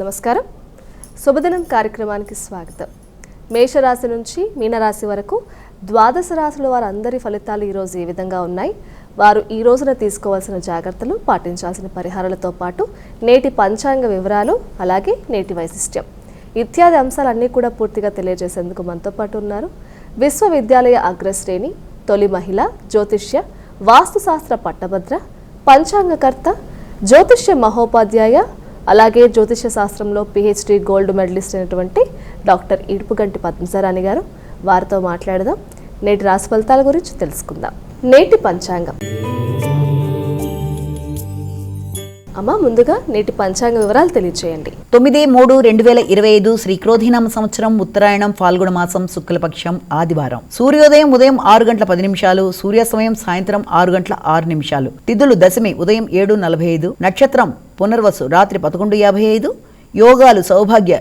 నమస్కారం. శుభదినం కార్యక్రమానికి స్వాగతం. మేషరాశి నుంచి మీనరాశి వరకు ద్వాదశ రాశుల వారందరి ఫలితాలు ఈరోజు ఏ విధంగా ఉన్నాయి, వారు ఈ రోజున తీసుకోవాల్సిన జాగ్రత్తలు, పాటించాల్సిన పరిహారాలతో పాటు నేటి పంచాంగ వివరాలు, అలాగే నేటి వైశిష్ట్యం ఇత్యాది అంశాలన్నీ కూడా పూర్తిగా తెలియజేసేందుకు మనతో పాటు ఉన్నారు విశ్వవిద్యాలయ అగ్రశ్రేణి, తొలి మహిళ, జ్యోతిష్య వాస్తుశాస్త్ర పట్టభద్ర, పంచాంగకర్త, జ్యోతిష్య మహోపాధ్యాయ, అలాగే జ్యోతిష్య శాస్త్రంలో PhD గోల్డ్ మెడలిస్ట్ అయినటువంటి డాక్టర్ ఇడుపుగంటి పద్మసారాణి గారు. వారితో మాట్లాడదాం. నేటి రాశి ఫలితాల గురించి తెలుసుకుందాం. నేటి పంచాంగం. అమ్మ, ముందుగా నేటి పంచాంగ వివరాలు తెలియజేయండి. 9/3/2025 శ్రీ క్రోధినామ సంవత్సరం, ఉత్తరాయణం, ఫాల్గుణ మాసం, శుక్లపక్షం, ఆదివారం. సూర్యోదయం ఉదయం 6:10, సూర్యాస్తమయం సాయంత్రం 6:06. తిథులు దశమి ఉదయం 7:45, నక్షత్రం పునర్వసు రాత్రి 11:55, యోగాలు సౌభాగ్య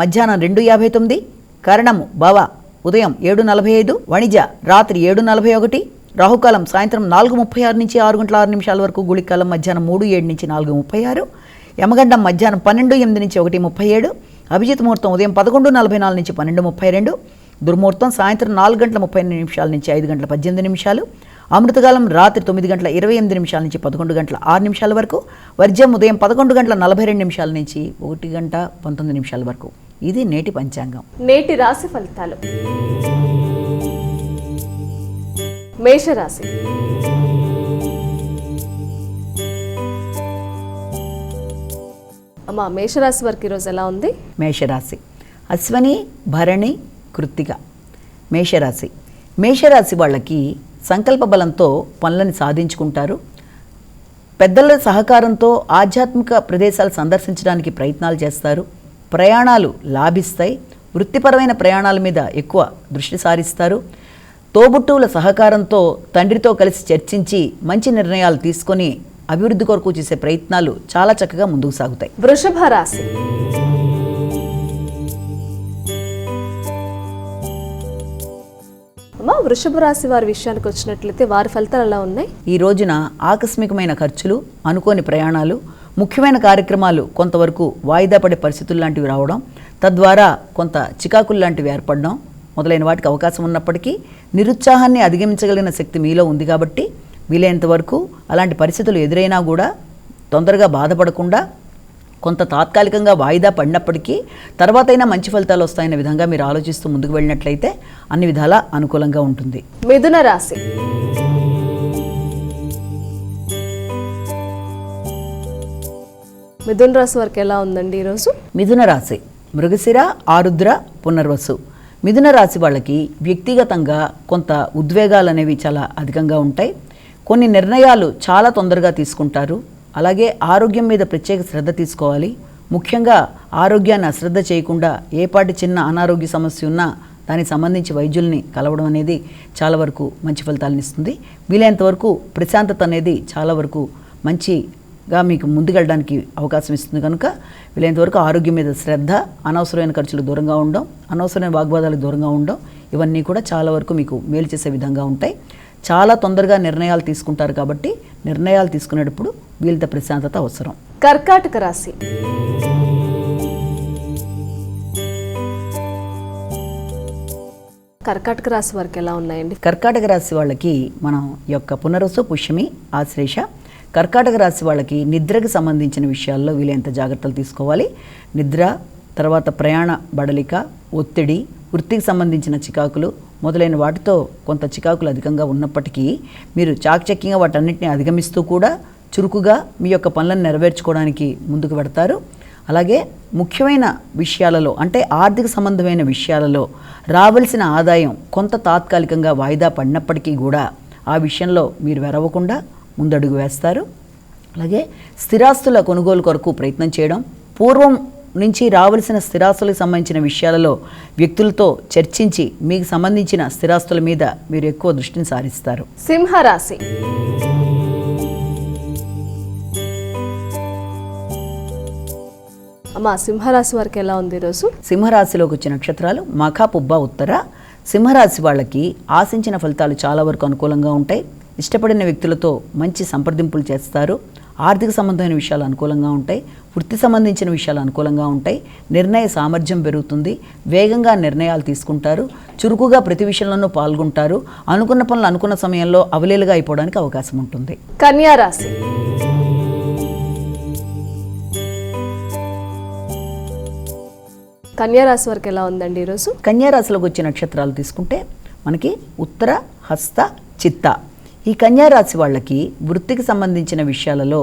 మధ్యాహ్నం 2:59, కరణము భవ ఉదయం 7:45, వణిజ రాత్రి 7:41, రాహుకాలం సాయంత్రం 4:36 నుంచి 6:06 వరకు, గుళికాలం మధ్యాహ్నం 3:07 నుంచి 4:36, యమగండం మధ్యాహ్నం 12:08 నుంచి 1:37, అభిజిత్ ముహూర్తం ఉదయం 11:44 నుంచి 12:32, దుర్ముహూర్తం సాయంత్రం 4:30 నుంచి 5:18, అమృతకాలం రాత్రి 9:28 నుంచి 11:06 వరకు, వర్జ్యం ఉదయం 11:42 నుంచి 1:19 వరకు. ఇది నేటి పంచాంగం. నేటి రాశి ఫలితాలు. మేషరాశి. అమ్మా, మేషరాశి వారికి ఈరోజు ఎలా ఉంది? మేషరాశి అశ్వని, భరణి, కృత్తిక. మేషరాశి వాళ్ళకి సంకల్ప బలంతో పనులను సాధించుకుంటారు. పెద్దల సహకారంతో ఆధ్యాత్మిక ప్రదేశాలు సందర్శించడానికి ప్రయత్నాలు చేస్తారు. ప్రయాణాలు లాభిస్తాయి. వృత్తిపరమైన ప్రయాణాల మీద ఎక్కువ దృష్టి సారిస్తారు. తోబుట్టువుల సహకారంతో తండ్రితో కలిసి చర్చించి మంచి నిర్ణయాలు తీసుకొని అభివృద్ధి కొరకు చేసే ప్రయత్నాలు చాలా చక్కగా ముందుకు సాగుతాయి. వృషభ రాశి. అమ్మా, వృషభ రాశి వారి విషయానికి వచ్చినట్లయితే వారి ఫలితాలు ఎలా ఉన్నాయి? ఈ రోజున ఆకస్మికమైన ఖర్చులు, అనుకోని ప్రయాణాలు, ముఖ్యమైన కార్యక్రమాలు కొంతవరకు వాయిదా పడే పరిస్థితులు లాంటివి రావడం, తద్వారా కొంత చికాకులు లాంటివి ఏర్పడడం మొదలైన వాటికి అవకాశం ఉన్నప్పటికీ నిరుత్సాహాన్ని అధిగమించగలిగిన శక్తి మీలో ఉంది కాబట్టి వీలైనంత వరకు అలాంటి పరిస్థితులు ఎదురైనా కూడా తొందరగా బాధపడకుండా కొంత తాత్కాలికంగా వాయిదా పడినప్పటికీ తర్వాతైనా మంచి ఫలితాలు వస్తాయనే విధంగా మీరు ఆలోచిస్తూ ముందుకు వెళ్ళినట్లయితే అన్ని విధాలా అనుకూలంగా ఉంటుంది. మిథున రాశి. మిథున రాశి వారికి ఎలా ఉందండి ఈరోజు? మిథున రాశి మృగశిర, ఆరుద్ర, పునర్వసు. మిథున రాశి వాళ్ళకి వ్యక్తిగతంగా కొంత ఉద్వేగాలు అనేవి చాలా అధికంగా ఉంటాయి. కొన్ని నిర్ణయాలు చాలా తొందరగా తీసుకుంటారు. అలాగే ఆరోగ్యం మీద ప్రత్యేక శ్రద్ధ తీసుకోవాలి. ముఖ్యంగా ఆరోగ్యాన్ని అశ్రద్ధ చేయకుండా ఏపాటి చిన్న అనారోగ్య సమస్య ఉన్నా దానికి సంబంధించి వైద్యుల్ని కలవడం అనేది చాలా వరకు మంచి ఫలితాలను ఇస్తుంది. వీలైనంత వరకు ప్రశాంతత అనేది చాలా వరకు మంచిగా మీకు ముందుకెళ్ళడానికి అవకాశం ఇస్తుంది. కనుక వీలైనంత వరకు ఆరోగ్యం మీద శ్రద్ధ, అనవసరమైన ఖర్చులు దూరంగా ఉండడం, అనవసరమైన వాగ్వాదాలకు దూరంగా ఉండడం, ఇవన్నీ కూడా చాలా వరకు మీకు మేలు చేసే విధంగా ఉంటాయి. చాలా తొందరగా నిర్ణయాలు తీసుకుంటారు కాబట్టి నిర్ణయాలు తీసుకునేటప్పుడు వీళ్ళతో ప్రశాంతత అవసరం. కర్కాటక రాశి. కర్కాటక రాశి వారికి ఎలా ఉన్నాయండి? కర్కాటక రాశి వాళ్ళకి మనం యొక్క పునరసు, పుష్యమి, ఆశ్లేష. కర్కాటక రాశి వాళ్ళకి నిద్రకు సంబంధించిన విషయాల్లో వీలైనంత జాగ్రత్తలు తీసుకోవాలి. నిద్ర, తర్వాత ప్రయాణ బడలిక, ఒత్తిడి, వృత్తికి సంబంధించిన చికాకులు మొదలైన వాటితో కొంత చికాకులు అధికంగా ఉన్నప్పటికీ మీరు చాకచక్యంగా వాటన్నిటిని అధిగమిస్తూ కూడా చురుకుగా మీ యొక్క పనులను నెరవేర్చుకోవడానికి ముందుకు పెడతారు. అలాగే ముఖ్యమైన విషయాలలో అంటే ఆర్థిక సంబంధమైన విషయాలలో రావాల్సిన ఆదాయం కొంత తాత్కాలికంగా వాయిదా పడినప్పటికీ కూడా ఆ విషయంలో మీరు వెరవకుండా ముందడుగు వేస్తారు. అలాగే స్థిరాస్తుల కొనుగోలు కొరకు ప్రయత్నం చేయడం, పూర్వం నుంచి రావాల్సిన స్థిరాస్తులకు సంబంధించిన విషయాలలో వ్యక్తులతో చర్చించి మీకు సంబంధించిన స్థిరాస్తుల మీద మీరు ఎక్కువ దృష్టిని సారిస్తారు. సింహరాశి. అమ్మా, సింహరాశి వారికి ఎలా ఉంది ఈరోజు? సింహరాశిలోకి వచ్చే నక్షత్రాలు మఖ, పుబ్బ, ఉత్తర. సింహరాశి వాళ్ళకి ఆశించిన ఫలితాలు చాలా వరకు అనుకూలంగా ఉంటాయి. ఇష్టపడిన వ్యక్తులతో మంచి సంప్రదింపులు చేస్తారు. ఆర్థిక సంబంధమైన విషయాలు అనుకూలంగా ఉంటాయి, వృత్తి సంబంధించిన విషయాలు అనుకూలంగా ఉంటాయి, నిర్ణయ సామర్థ్యం పెరుగుతుంది, వేగంగా నిర్ణయాలు తీసుకుంటారు, చురుకుగా ప్రతి విషయంలోనూ పాల్గొంటారు, అనుకున్న పనులు అనుకున్న సమయంలో అవలీలుగా అయిపోవడానికి అవకాశం ఉంటుంది. కన్యా రాశి. కన్యా రాశి వారికి ఎలా ఉందండి ఈరోజు? కన్యా రాశిలోకి వచ్చే నక్షత్రాలు తీసుకుంటే మనకి ఉత్తర, హస్త, చిత్త. ఈ కన్యా రాశి వాళ్ళకి వృత్తికి సంబంధించిన విషయాలలో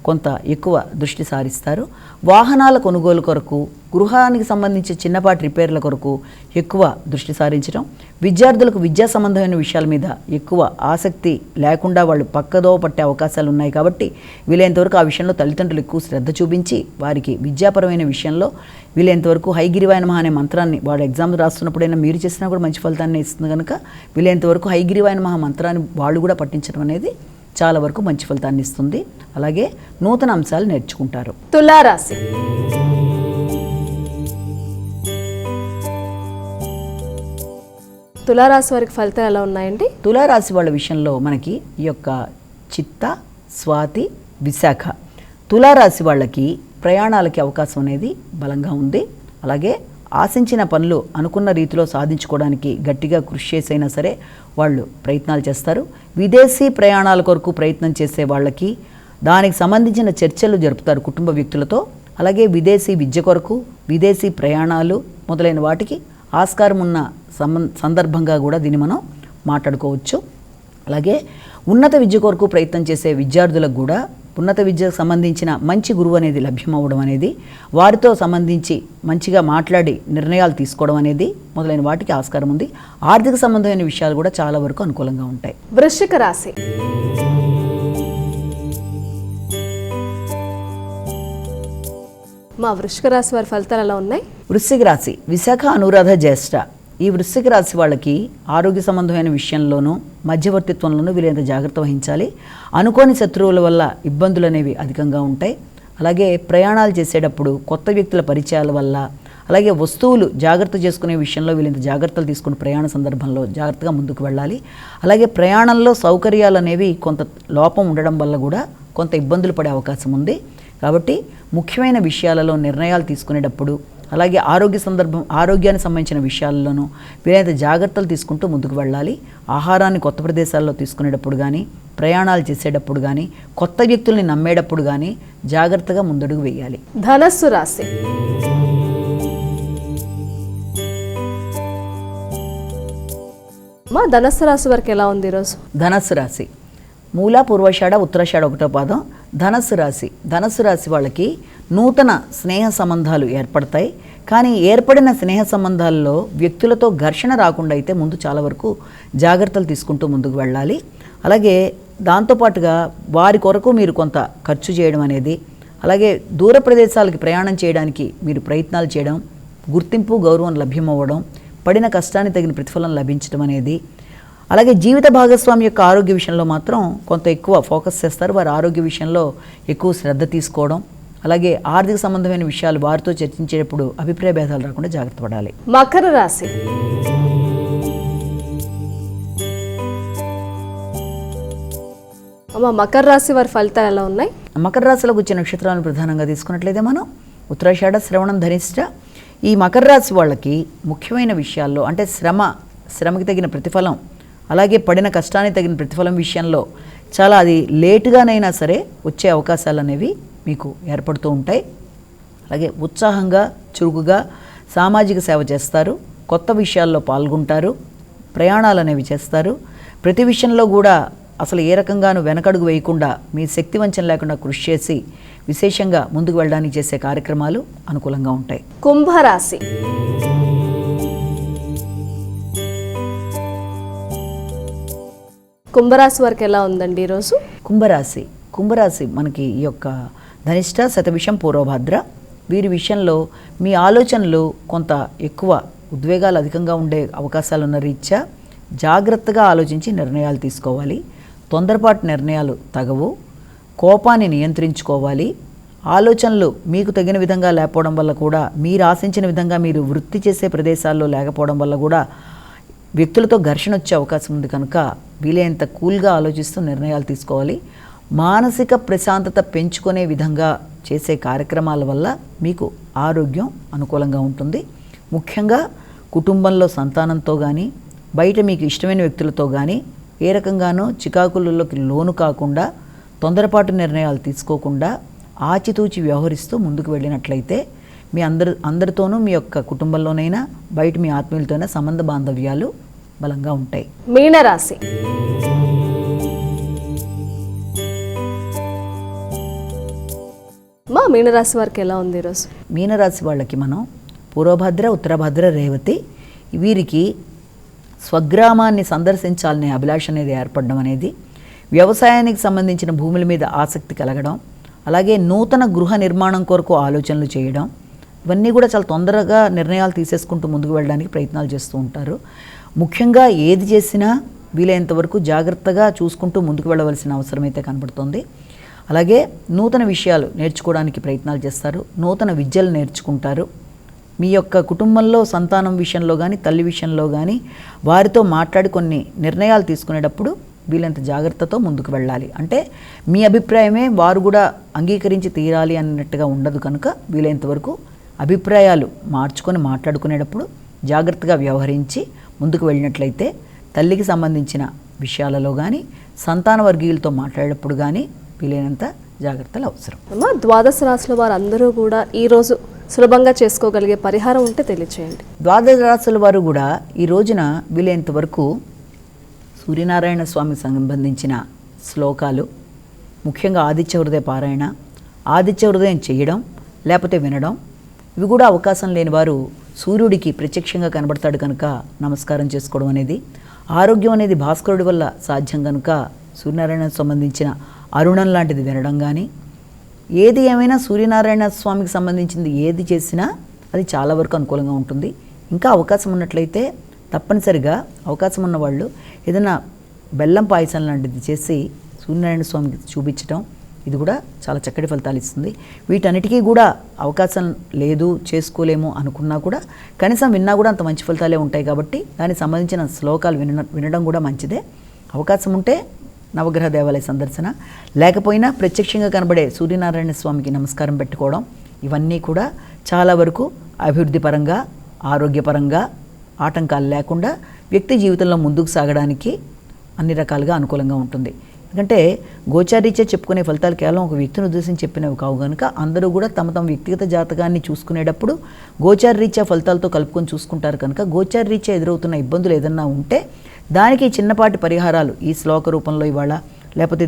కొంత ఎక్కువ దృష్టి సారిస్తారు. వాహనాల కొనుగోలు కొరకు, గృహానికి సంబంధించి చిన్నపాటి రిపేర్ల కొరకు ఎక్కువ దృష్టి సారించడం, విద్యార్థులకు విద్యా సంబంధమైన విషయాల మీద ఎక్కువ ఆసక్తి లేకుండా వాళ్ళు పక్కదో పట్టే అవకాశాలు ఉన్నాయి. కాబట్టి వీలైనంతవరకు ఆ విషయంలో తల్లిదండ్రులు ఎక్కువ శ్రద్ధ చూపించి వారికి విద్యాపరమైన విషయంలో వీలైనంతవరకు హైగిరివాయ నమః అనే మంత్రాన్ని వాడు ఎగ్జామ్ రాస్తున్నప్పుడైనా మీరు చేసినా కూడా మంచి ఫలితాన్ని ఇస్తుంది కనుక వీలైనంతవరకు హైగిరివాయ నమః మంత్రాన్ని వాళ్ళు కూడా పఠించడం అనేది చాలా వరకు మంచి ఫలితాన్ని ఇస్తుంది. అలాగే నూతన అంశాలు నేర్చుకుంటారు. తులారాశి. తులారాశి వారికి ఫలితాలు ఎలా ఉన్నాయండి? తులారాశి వాళ్ళ విషయంలో మనకి ఈ యొక్క చిత్త, స్వాతి, విశాఖ తులారాశి వాళ్ళకి ప్రయాణాలకి అవకాశం అనేది బలంగా ఉంది. అలాగే ఆశించిన పనులు అనుకున్న రీతిలో సాధించుకోవడానికి గట్టిగా కృషి చేసైనా సరే వాళ్ళు ప్రయత్నాలు చేస్తారు. విదేశీ ప్రయాణాల కొరకు ప్రయత్నం చేసే వాళ్ళకి దానికి సంబంధించిన చర్చలు జరుపుతారు కుటుంబ వ్యక్తులతో. అలాగే విదేశీ విద్య కొరకు, విదేశీ ప్రయాణాలు మొదలైన వాటికి ఆస్కారం ఉన్న సందర్భంగా కూడా దీన్ని మనం మాట్లాడుకోవచ్చు. అలాగే ఉన్నత విద్య కొరకు ప్రయత్నం చేసే విద్యార్థులకు కూడా ఉన్నత విద్యకు సంబంధించిన మంచి గురువు అనేది లభ్యమవ్వడం అనేది, వారితో సంబంధించి మంచిగా మాట్లాడి నిర్ణయాలు తీసుకోవడం అనేది మొదలైన వాటికి ఆస్కారం ఉంది. ఆర్థిక సంబంధమైన విషయాలు కూడా చాలా వరకు అనుకూలంగా ఉంటాయి. వృశ్చిక రాశి. మా వృశ్చిక రాశి వారి ఫలితాలు ఎలా ఉన్నాయి? వృశ్చిక రాశి విశాఖ, అనురాధ, జ్యేష్ఠ ఈ వృశ్చిక రాశి వాళ్ళకి ఆరోగ్య సంబంధమైన విషయంలోనూ మధ్యవర్తిత్వంలోనూ వీలైనంత జాగ్రత్త వహించాలి. అనుకోని శత్రువుల వల్ల ఇబ్బందులు అనేవి అధికంగా ఉంటాయి. అలాగే ప్రయాణాలు చేసేటప్పుడు కొత్త వ్యక్తుల పరిచయాల వల్ల, అలాగే వస్తువులు జాగ్రత్త చేసుకునే విషయంలో వీళ్ళంత జాగ్రత్తలు తీసుకుని ప్రయాణ సందర్భంలో జాగ్రత్తగా ముందుకు వెళ్ళాలి. అలాగే ప్రయాణంలో సౌకర్యాలు అనేవి కొంత లోపం ఉండడం వల్ల కూడా కొంత ఇబ్బందులు పడే అవకాశం ఉంది. కాబట్టి ముఖ్యమైన విషయాలలో నిర్ణయాలు తీసుకునేటప్పుడు, అలాగే ఆరోగ్యానికి సంబంధించిన విషయాల్లోనూ వీలైనంత జాగ్రత్తలు తీసుకుంటూ ముందుకు వెళ్ళాలి. ఆహారాన్ని కొత్త ప్రదేశాల్లో తీసుకునేటప్పుడు కానీ, ప్రయాణాలు చేసేటప్పుడు కానీ, కొత్త వ్యక్తుల్ని నమ్మేటప్పుడు కానీ జాగ్రత్తగా ముందడుగు వేయాలి. ధనస్సు రాశి. మా ధనస్సు రాశి వారికి ఎలా ఉంది ఈరోజు? ధనస్సు రాశి మూల, పూర్వాషాఢ, ఉత్తరాషాఢ 1వ పాదం ధనస్సు రాశి. ధనస్సు రాశి వాళ్ళకి నూతన స్నేహ సంబంధాలు ఏర్పడతాయి. కానీ ఏర్పడిన స్నేహ సంబంధాల్లో వ్యక్తులతో ఘర్షణ రాకుండా అయితే ముందు చాలా వరకు జాగ్రత్తలు తీసుకుంటూ ముందుకు వెళ్ళాలి. అలాగే దాంతోపాటుగా వారి కొరకు మీరు కొంత ఖర్చు చేయడం అనేది, అలాగే దూర ప్రదేశాలకి ప్రయాణం చేయడానికి మీరు ప్రయత్నాలు చేయడం, గుర్తింపు, గౌరవం లభ్యమవ్వడం, పడిన కష్టానికి తగిన ప్రతిఫలం లభించడం అనేది, అలాగే జీవిత భాగస్వామి యొక్క ఆరోగ్య విషయంలో మాత్రం కొంత ఎక్కువ ఫోకస్ చేస్తారు. వారి ఆరోగ్య విషయంలో ఎక్కువ శ్రద్ధ తీసుకోవడం, అలాగే ఆర్థిక సంబంధమైన విషయాలు వారితో చర్చించేటప్పుడు అభిప్రాయ భేదాలు రాకుండా జాగ్రత్త పడాలి. మకర రాశి. మకర రాశి వారి ఫలితాలు ఎలా ఉన్నాయి? మకర రాశిలోకి వచ్చే నక్షత్రాలను ప్రధానంగా తీసుకున్నట్లయితే మనం ఉత్తరాషాఢ, శ్రవణం, ధనిష్ట ఈ మకర రాశి వాళ్ళకి ముఖ్యమైన విషయాల్లో అంటే శ్రమకి తగిన ప్రతిఫలం, అలాగే పడిన కష్టానికి తగిన ప్రతిఫలం విషయంలో చాలా అది లేటుగానైనా సరే వచ్చే అవకాశాలు అనేవి మీకు ఏర్పడుతూ ఉంటాయి. అలాగే ఉత్సాహంగా, చురుకుగా సామాజిక సేవ చేస్తారు, కొత్త విషయాల్లో పాల్గొంటారు, ప్రయాణాలు అనేవి చేస్తారు. ప్రతి విషయంలో కూడా అసలు ఏ రకంగానూ వెనకడుగు వేయకుండా మీ శక్తి వంచన లేకుండా కృషి చేసి విశేషంగా ముందుకు వెళ్ళడానికి చేసే కార్యక్రమాలు అనుకూలంగా ఉంటాయి. కుంభరాశి. కుంభరాశి వారికి ఎలా ఉందండి ఈరోజు? కుంభరాశి మనకి ఈ యొక్క ధనిష్ట, శతభిషం, పూర్వభద్ర వీరి విషయంలో మీ ఆలోచనలు కొంత ఎక్కువ ఉద్వేగాలు అధికంగా ఉండే అవకాశాలు ఉన్న రీత్యా జాగ్రత్తగా ఆలోచించి నిర్ణయాలు తీసుకోవాలి. తొందరపాటు నిర్ణయాలు తగవు. కోపాన్ని నియంత్రించుకోవాలి. ఆలోచనలు మీకు తగిన విధంగా లేకపోవడం వల్ల కూడా, మీరు ఆశించిన విధంగా మీరు వృత్తి చేసే ప్రదేశాల్లో లేకపోవడం వల్ల కూడా వ్యక్తులతో ఘర్షణ వచ్చే అవకాశం ఉంది కనుక వీలైనంత కూల్గా ఆలోచిస్తూ నిర్ణయాలు తీసుకోవాలి. మానసిక ప్రశాంతత పెంచుకునే విధంగా చేసే కార్యక్రమాల వల్ల మీకు ఆరోగ్యం అనుకూలంగా ఉంటుంది. ముఖ్యంగా కుటుంబంలో సంతానంతో కానీ బయట మీకు ఇష్టమైన వ్యక్తులతో కానీ ఏ రకంగానూ చికాకులలోకి లోను కాకుండా తొందరపాటు నిర్ణయాలు తీసుకోకుండా ఆచితూచి వ్యవహరిస్తూ ముందుకు వెళ్ళినట్లయితే మీ అందరితోనూ మీ యొక్క కుటుంబంలోనైనా బయట మీ ఆత్మీయులతోనైనా సంబంధ బాంధవ్యాలు బలంగా ఉంటాయి. మీనరాశి. మా మీనరాశి వారికి ఎలా ఉంది ఈరోజు? మీనరాశి వాళ్ళకి మనం పూర్వభద్ర, ఉత్తరభద్ర, రేవతి వీరికి స్వగ్రామాన్ని సందర్శించాలనే అభిలాష అనేది ఏర్పడడం అనేది, వ్యవసాయానికి సంబంధించిన భూముల మీద ఆసక్తి కలగడం, అలాగే నూతన గృహ నిర్మాణం కొరకు ఆలోచనలు చేయడం, ఇవన్నీ కూడా చాలా తొందరగా నిర్ణయాలు తీసేసుకుంటూ ముందుకు వెళ్ళడానికి ప్రయత్నాలు చేస్తూ ఉంటారు. ముఖ్యంగా ఏది చేసినా వీలైనంత వరకు జాగ్రత్తగా చూసుకుంటూ ముందుకు వెళ్ళవలసిన అవసరం అయితే కనబడుతుంది. అలాగే నూతన విషయాలు నేర్చుకోవడానికి ప్రయత్నాలు చేస్తారు, నూతన విద్యలు నేర్చుకుంటారు. మీ యొక్క కుటుంబంలో సంతానం విషయంలో కానీ తల్లి విషయంలో కానీ వారితో మాట్లాడి కొన్ని నిర్ణయాలు తీసుకునేటప్పుడు వీళ్ళంత జాగ్రత్తతో ముందుకు వెళ్ళాలి. అంటే మీ అభిప్రాయమే వారు కూడా అంగీకరించి తీరాలి అన్నట్టుగా ఉండదు కనుక వీలైనంత వరకు అభిప్రాయాలు మార్చుకొని మాట్లాడుకునేటప్పుడు జాగ్రత్తగా వ్యవహరించి ముందుకు వెళ్ళినట్లయితే తల్లికి సంబంధించిన విషయాలలో కానీ సంతాన వర్గీయులతో మాట్లాడేటప్పుడు కానీ వీలైనంత జాగ్రత్తలు అవసరం. అమ్మా, ద్వాదశ రాశుల వారు అందరూ కూడా ఈరోజు సులభంగా చేసుకోగలిగే పరిహారం ఉంటే తెలియచేయండి. ద్వాదశ రాశుల వారు కూడా ఈ రోజున వీలైనంత వరకు సూర్యనారాయణ స్వామికి సంబంధించిన శ్లోకాలు, ముఖ్యంగా ఆదిత్య హృదయ పారాయణ, ఆదిత్య హృదయం చేయడం లేకపోతే వినడం, ఇవి కూడా అవకాశం లేని వారు సూర్యుడికి ప్రత్యక్షంగా కనబడతాడు కనుక నమస్కారం చేసుకోవడం అనేది, ఆరోగ్యం అనేది భాస్కరుడి వల్ల సాధ్యం కనుక సూర్యనారాయణకు సంబంధించిన అరుణం లాంటిది వినడం కానీ, ఏది ఏమైనా సూర్యనారాయణ స్వామికి సంబంధించింది ఏది చేసినా అది చాలా వరకు అనుకూలంగా ఉంటుంది. ఇంకా అవకాశం ఉన్నట్లయితే తప్పనిసరిగా అవకాశం ఉన్న వాళ్ళు ఏదైనా బెల్లం పాయసం లాంటిది చేసి సూర్యనారాయణ స్వామికి చూపించడం, ఇది కూడా చాలా చక్కటి ఫలితాలు ఇస్తుంది. వీటన్నిటికీ కూడా అవకాశం లేదు, చేసుకోలేము అనుకున్నా కూడా కనీసం విన్నా కూడా అంత మంచి ఫలితాలే ఉంటాయి. కాబట్టి దానికి సంబంధించిన శ్లోకాలు వినడం కూడా మంచిదే. అవకాశం ఉంటే నవగ్రహ దేవాలయ సందర్శన, లేకపోయినా ప్రత్యక్షంగా కనబడే సూర్యనారాయణ స్వామికి నమస్కారం పెట్టుకోవడం, ఇవన్నీ కూడా చాలా వరకు అభివృద్ధి పరంగా ఆరోగ్యపరంగా ఆటంకాలు లేకుండా వ్యక్తి జీవితంలో ముందుకు సాగడానికి అన్ని రకాలుగా అనుకూలంగా ఉంటుంది. ఎందుకంటే గోచారీత్యా చెప్పుకునే ఫలితాలు కేవలం ఒక వ్యక్తిని ఉద్దేశించి చెప్పినవి కావు కనుక అందరూ కూడా తమ తమ వ్యక్తిగత జాతకాన్ని చూసుకునేటప్పుడు గోచారీత్యా ఫలితాలతో కలుపుకొని చూసుకుంటారు కనుక గోచారీత్యా ఎదురవుతున్న ఇబ్బందులు ఏదన్నా ఉంటే దానికి చిన్నపాటి పరిహారాలు ఈ శ్లోక రూపంలో ఇవాళ, లేకపోతే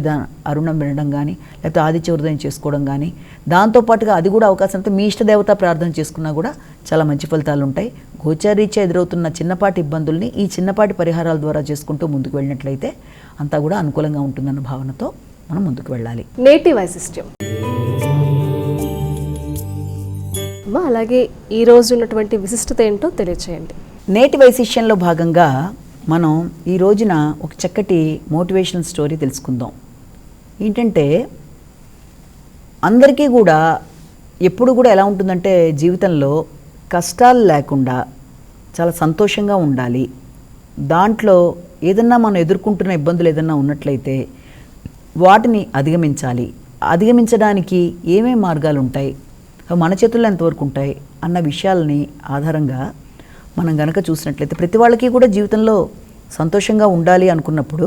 అరుణం వినడం కానీ, లేకపోతే ఆదిత్య హృదయం చేసుకోవడం కానీ, దాంతోపాటుగా అది కూడా అవకాశంతో మీ ఇష్టదేవత ప్రార్థన చేసుకున్నా కూడా చాలా మంచి ఫలితాలు ఉంటాయి. గోచారీత్యా ఎదురవుతున్న చిన్నపాటి ఇబ్బందుల్ని ఈ చిన్నపాటి పరిహారాల ద్వారా చేసుకుంటూ ముందుకు వెళ్ళినట్లయితే అంతా కూడా అనుకూలంగా ఉంటుందన్న భావనతో మనం ముందుకు వెళ్ళాలి. నేటి వైశిష్ట్యం. అలాగే ఈ రోజు ఉన్నటువంటి విశిష్టత ఏంటో తెలియచేయండి. నేటి వైశిష్యంలో భాగంగా మనం ఈ రోజున ఒక చక్కటి మోటివేషనల్ స్టోరీ తెలుసుకుందాం. ఏంటంటే అందరికీ కూడా ఎప్పుడు కూడా ఎలా ఉంటుందంటే జీవితంలో కష్టాలు లేకుండా చాలా సంతోషంగా ఉండాలి. దాంట్లో ఏదన్నా మనం ఎదుర్కొంటున్న ఇబ్బందులు ఏదన్నా ఉన్నట్లయితే వాటిని అధిగమించాలి. అధిగమించడానికి ఏమేమి మార్గాలు ఉంటాయి, మన చేతుల్లో ఎంతవరకు ఉంటాయి అన్న విషయాలని ఆధారంగా మనం గనక చూసినట్లయితే ప్రతి వాళ్ళకి కూడా జీవితంలో సంతోషంగా ఉండాలి అనుకున్నప్పుడు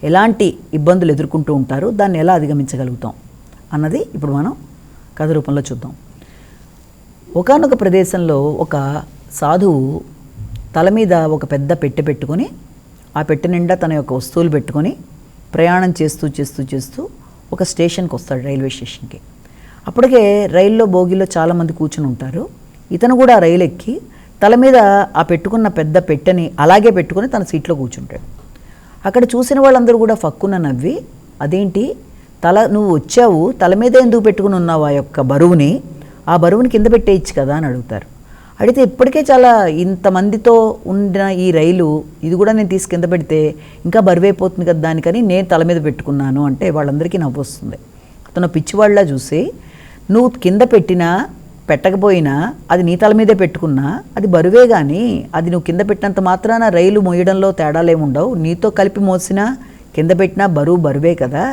ఎలాంటి ఇబ్బందులు ఎదుర్కొంటూ ఉంటారు, దాన్ని ఎలా అధిగమించగలుగుతాం అన్నది ఇప్పుడు మనం కథ రూపంలో చూద్దాం. ఒకానొక ప్రదేశంలో ఒక సాధువు తల మీద ఒక పెద్ద పెట్టె పెట్టుకొని ఆ పెట్టె నిండా తన యొక్క వస్తువులు పెట్టుకొని ప్రయాణం చేస్తూ చేస్తూ చేస్తూ ఒక స్టేషన్కి వస్తాడు, రైల్వే స్టేషన్కి. అప్పటికే రైల్లో బోగిలో చాలామంది కూర్చుని ఉంటారు. ఇతను కూడా రైలు ఎక్కి తల మీద ఆ పెట్టుకున్న పెద్ద పెట్టెని అలాగే పెట్టుకొని తన సీట్లో కూర్చుంటాడు. అక్కడ చూసిన వాళ్ళందరూ కూడా ఫక్కున నవ్వి, అదేంటి నువ్వు వచ్చావు, తల మీద ఎందుకు పెట్టుకుని ఉన్నావు ఆ యొక్క బరువుని, ఆ బరువుని కింద పెట్టేయచ్చు కదా అని అడుగుతారు. అడిగితే ఇప్పటికే చాలా ఇంతమందితో ఉన్న ఈ రైలు ఇది కూడా నేను తీసి కింద పెడితే ఇంకా బరువైపోతుంది కదా దానికని నేను తల మీద పెట్టుకున్నాను అంటే వాళ్ళందరికీ నవ్వు వస్తుంది. అతను పిచ్చివాళ్ళ చూసి, నువ్వు కింద పెట్టకపోయినా అది నీ తల మీదే పెట్టుకున్నా అది బరువే కానీ అది నువ్వు కింద పెట్టినంత మాత్రాన రైలు మోయడంలో తేడాలేముండవు, నీతో కలిపి మోసినా కింద పెట్టినా బరువే కదా.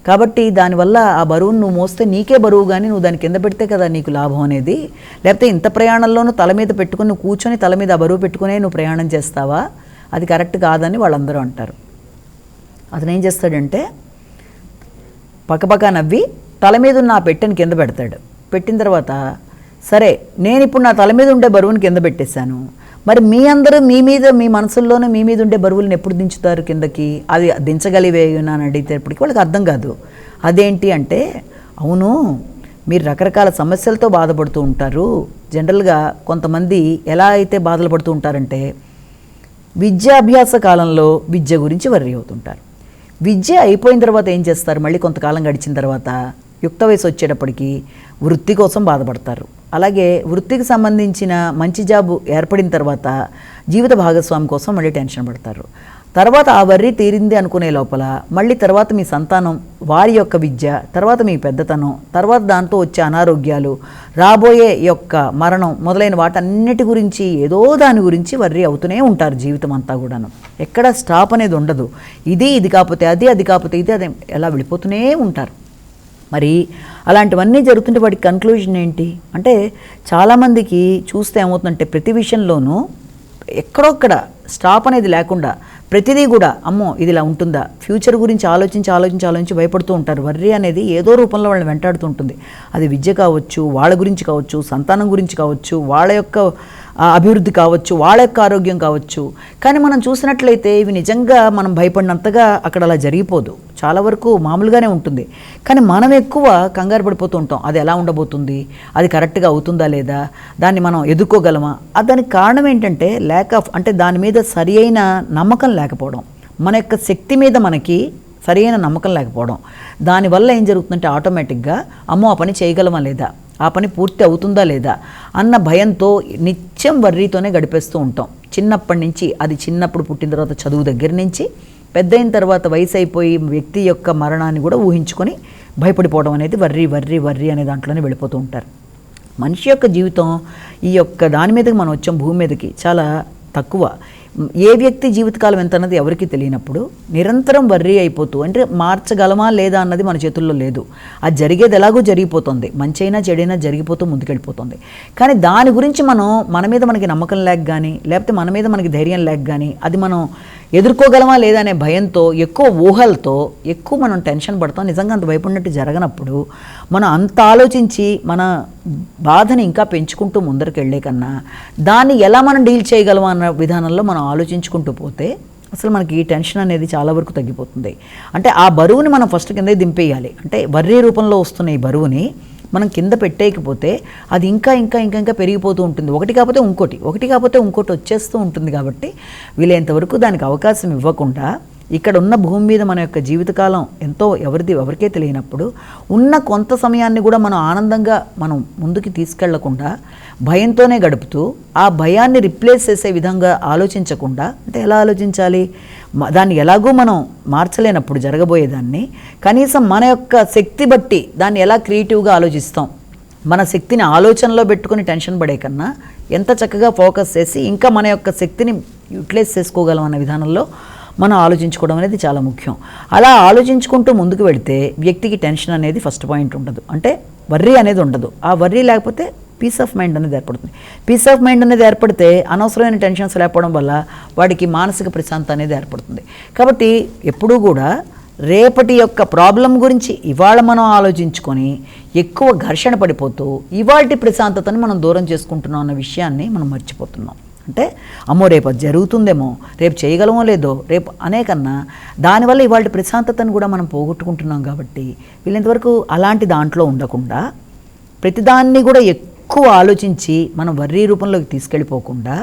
కాబట్టి దానివల్ల ఆ బరువును నువ్వు మోస్తే నీకే బరువు, కానీ నువ్వు దాని కింద పెడితే కదా నీకు లాభం అనేది. లేకపోతే ఇంత ప్రయాణంలోనూ తల మీద పెట్టుకుని నువ్వు కూర్చొని తల మీద ఆ బరువు పెట్టుకునే నువ్వు ప్రయాణం చేస్తావా, అది కరెక్ట్ కాదని వాళ్ళందరూ అంటారు. అతను ఏం చేస్తాడంటే పక్కపక్క నవ్వి తల మీద ఉన్న ఆ పెట్టెని కింద పెడతాడు. పెట్టిన తర్వాత సరే నేను ఇప్పుడు నా తల మీద ఉండే బరువుని కింద పెట్టేశాను, మరి మీ అందరూ మీ మనసుల్లోనూ మీ మీద ఉండే బరువులను ఎప్పుడు దించుతారు కిందకి, అది దించగలివేనా అని అడిగేటప్పటికి వాళ్ళకి అర్థం కాదు. అదేంటి అంటే, అవును మీరు రకరకాల సమస్యలతో బాధపడుతూ ఉంటారు. జనరల్గా కొంతమంది ఎలా అయితే బాధలు పడుతూ ఉంటారంటే విద్యాభ్యాస కాలంలో విద్య గురించి వర్రీ అవుతుంటారు. విద్య అయిపోయిన తర్వాత ఏం చేస్తారు, మళ్ళీ కొంతకాలం గడిచిన తర్వాత యుక్త వయసు వచ్చేటప్పటికి వృత్తి కోసం బాధపడతారు. అలాగే వృత్తికి సంబంధించిన మంచి జాబు ఏర్పడిన తర్వాత జీవిత భాగస్వామి కోసం మళ్ళీ టెన్షన్ పడతారు. తర్వాత ఆ వర్రీ తీరింది అనుకునే లోపల మళ్ళీ తర్వాత మీ సంతానం, వారి యొక్క విద్య, తర్వాత మీ పెద్దతనం, తర్వాత దాంతో వచ్చే అనారోగ్యాలు, రాబోయే యొక్క మరణం మొదలైన వాటన్నిటి గురించి ఏదో దాని గురించి వర్రీ అవుతూనే ఉంటారు జీవితం అంతా కూడాను. ఎక్కడ స్టాప్ అనేది ఉండదు. ఇది కాకపోతే అది కాకపోతే ఇది, అదే ఎలా వెళ్ళిపోతూనే ఉంటారు. మరి అలాంటివన్నీ జరుగుతుంటే వాటి కన్క్లూజన్ ఏంటి అంటే, చాలామందికి చూస్తే ఏమవుతుందంటే ప్రతి విషయంలోనూ ఎక్కడొక్కడ స్టాప్ అనేది లేకుండా ప్రతిదీ కూడా అమ్మో ఇది ఇలా ఉంటుందా, ఫ్యూచర్ గురించి ఆలోచించి భయపడుతూ ఉంటారు. వర్రీ అనేది ఏదో రూపంలో వాళ్ళని వెంటాడుతూ ఉంటుంది. అది విద్య కావచ్చు, వాళ్ళ గురించి కావచ్చు, సంతానం గురించి కావచ్చు, వాళ్ళ యొక్క అభివృద్ధి కావచ్చు, వాళ్ళ యొక్క ఆరోగ్యం కావచ్చు. కానీ మనం చూసినట్లయితే ఇవి నిజంగా మనం భయపడినంతగా అక్కడ అలా జరిగిపోదు, చాలా వరకు మామూలుగానే ఉంటుంది. కానీ మనం ఎక్కువ కంగారు పడిపోతూ ఉంటాం, అది ఎలా ఉండబోతుంది, అది కరెక్ట్గా అవుతుందా లేదా, దాన్ని మనం ఎదుర్కోగలమా. దానికి కారణం ఏంటంటే ల్యాక్ ఆఫ్, అంటే దాని మీద సరి అయిన నమ్మకం లేకపోవడం, మన యొక్క శక్తి మీద మనకి సరైన నమ్మకం లేకపోవడం. దానివల్ల ఏం జరుగుతుందంటే ఆటోమేటిక్గా అమ్మో ఆ పని చేయగలమా లేదా, ఆ పని పూర్తి అవుతుందా లేదా అన్న భయంతో నిత్యం వర్రీతోనే గడిపేస్తూ ఉంటాం. చిన్నప్పటి నుంచి, అది చిన్నప్పుడు పుట్టిన తర్వాత చదువు దగ్గర నుంచి పెద్ద అయిన తర్వాత వయసు అయిపోయి వ్యక్తి యొక్క మరణాన్ని కూడా ఊహించుకొని భయపడిపోవడం అనేది వర్రీ అనే దాంట్లోనే వెళ్ళిపోతూ ఉంటారు. మనిషి యొక్క జీవితం ఈ యొక్క దాని మీదకి మనం వచ్చాం, భూమి మీదకి చాలా తక్కువ. ఏ వ్యక్తి జీవితకాలం ఎంత అన్నది ఎవరికి తెలియనప్పుడు నిరంతరం వర్రీ అయిపోతూ, అంటే మార్చగలమా లేదా అన్నది మన చేతుల్లో లేదు. అది జరిగేది ఎలాగో జరిగిపోతుంది, మంచైనా చెడైనా జరిగిపోతూ ముందుకెళ్ళిపోతుంది. కానీ దాని గురించి మన మీద మనకి నమ్మకం లేక కానీ, లేకపోతే మన మీద మనకి ధైర్యం లేక కానీ, అది మనం ఎదుర్కోగలమా లేదా అనే భయంతో, ఎక్కువ ఊహలతో ఎక్కువ మనం టెన్షన్ పడతాం. నిజంగా అంత భయపడినట్టు జరగనప్పుడు మనం అంత ఆలోచించి మన బాధని ఇంకా పెంచుకుంటూ ముందరికి వెళ్ళే కన్నా దాన్ని ఎలా మనం డీల్ చేయగలమా అన్న విధానంలో మనం ఆలోచించుకుంటూ పోతే అసలు మనకి ఈ టెన్షన్ అనేది చాలా వరకు తగ్గిపోతుంది. అంటే ఆ బరువుని మనం ఫస్ట్ కింద దింపేయాలి. అంటే వర్రీ రూపంలో వస్తున్న ఈ బరువుని మనం కింద పెట్టేయకపోతే అది ఇంకా పెరిగిపోతూ ఉంటుంది. ఒకటి కాకపోతే ఇంకోటి వచ్చేస్తూ ఉంటుంది. కాబట్టి వీలైనంతవరకు దానికి అవకాశం ఇవ్వకుండా, ఇక్కడ ఉన్న భూమి మీద మన యొక్క జీవితకాలం ఎంతో ఎవరికే తెలియనప్పుడు ఉన్న కొంత సమయాన్ని కూడా మనం ఆనందంగా మనం ముందుకు తీసుకెళ్లకుండా భయంతోనే గడుపుతూ, ఆ భయాన్ని రిప్లేస్ చేసే విధంగా ఆలోచించకుండా, అంటే ఎలా ఆలోచించాలి, దాన్ని ఎలాగో మనం మార్చలేనప్పుడు జరగబోయేదాన్ని కనీసం మన యొక్క శక్తి బట్టి దాన్ని ఎలా క్రియేటివ్గా ఆలోచిస్తాం, మన శక్తిని ఆలోచనలో పెట్టుకుని టెన్షన్ పడే కన్నా ఎంత చక్కగా ఫోకస్ చేసి ఇంకా మన యొక్క శక్తిని యూటిలైజ్ చేసుకోగలం అన్న విధానంలో మనం ఆలోచించుకోవడం అనేది చాలా ముఖ్యం. అలా ఆలోచించుకుంటూ ముందుకు వెళితే వ్యక్తికి టెన్షన్ అనేది ఫస్ట్ పాయింట్ ఉండదు, అంటే వర్రీ అనేది ఉండదు. ఆ వర్రీ లేకపోతే పీస్ ఆఫ్ మైండ్ అనేది ఏర్పడుతుంది. పీస్ ఆఫ్ మైండ్ అనేది ఏర్పడితే అనవసరమైన టెన్షన్స్ లేకపోవడం వల్ల వాడికి మానసిక ప్రశాంతత అనేది ఏర్పడుతుంది. కాబట్టి ఎప్పుడూ కూడా రేపటి యొక్క ప్రాబ్లం గురించి ఇవాళ మనం ఆలోచించుకొని ఎక్కువ ఘర్షణ పడిపోతూ ఇవాల్టి ప్రశాంతతని మనం దూరం చేసుకుంటున్నాం అన్న విషయాన్ని మనం మర్చిపోతున్నాం. అంటే అమ్మో రేపు అది జరుగుతుందేమో, రేపు చేయగలమో లేదో, రేపు అనేకన్నా దానివల్ల ఇవాళ ప్రశాంతతను కూడా మనం పోగొట్టుకుంటున్నాం. కాబట్టి వీళ్ళంతవరకు అలాంటి దాంట్లో ఉండకుండా ప్రతిదాన్ని కూడా ఎక్కువ ఆలోచించి మనం వర్రీ రూపంలోకి తీసుకెళ్ళిపోకుండా,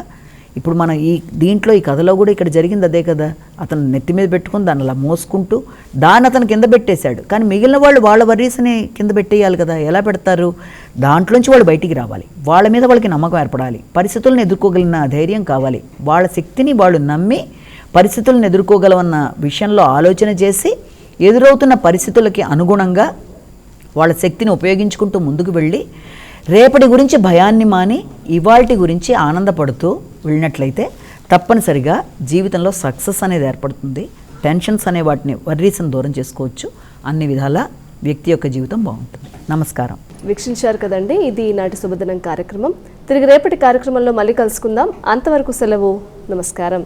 ఇప్పుడు మనం దీంట్లో ఈ కథలో కూడా ఇక్కడ జరిగింది అదే కదా. అతను నెత్తి మీద పెట్టుకుని దాన్ని అలా మోసుకుంటూ దాన్ని అతను కింద పెట్టేశాడు. కానీ మిగిలిన వాళ్ళు వాళ్ళ వర్రీస్ని కింద పెట్టేయాలి కదా. ఎలా పెడతారు? దాంట్లోంచి వాళ్ళు బయటికి రావాలి, వాళ్ళ మీద వాళ్ళకి నమ్మకం ఏర్పడాలి, పరిస్థితులను ఎదుర్కోగలిగిన ధైర్యం కావాలి, వాళ్ళ శక్తిని వాళ్ళు నమ్మి పరిస్థితులను ఎదుర్కోగలవన్న విషయంలో ఆలోచన చేసి ఎదురవుతున్న పరిస్థితులకి అనుగుణంగా వాళ్ళ శక్తిని ఉపయోగించుకుంటూ ముందుకు వెళ్ళి రేపటి గురించి భయాన్ని మాని ఇవాల్టి గురించి ఆనందపడుతూ వెళ్ళినట్లయితే తప్పనిసరిగా జీవితంలో సక్సెస్ అనేది ఏర్పడుతుంది. టెన్షన్స్ అనే వాటిని వర్రీస్ని దూరం చేసుకోవచ్చు. అన్ని విధాల వ్యక్తి యొక్క జీవితం బాగుంటుంది. నమస్కారం. వీక్షించారు కదండి, ఇది ఈనాటి శుభదినం కార్యక్రమం. తిరిగి రేపటి కార్యక్రమంలో మళ్ళీ కలుసుకుందాం. అంతవరకు సెలవు. నమస్కారం.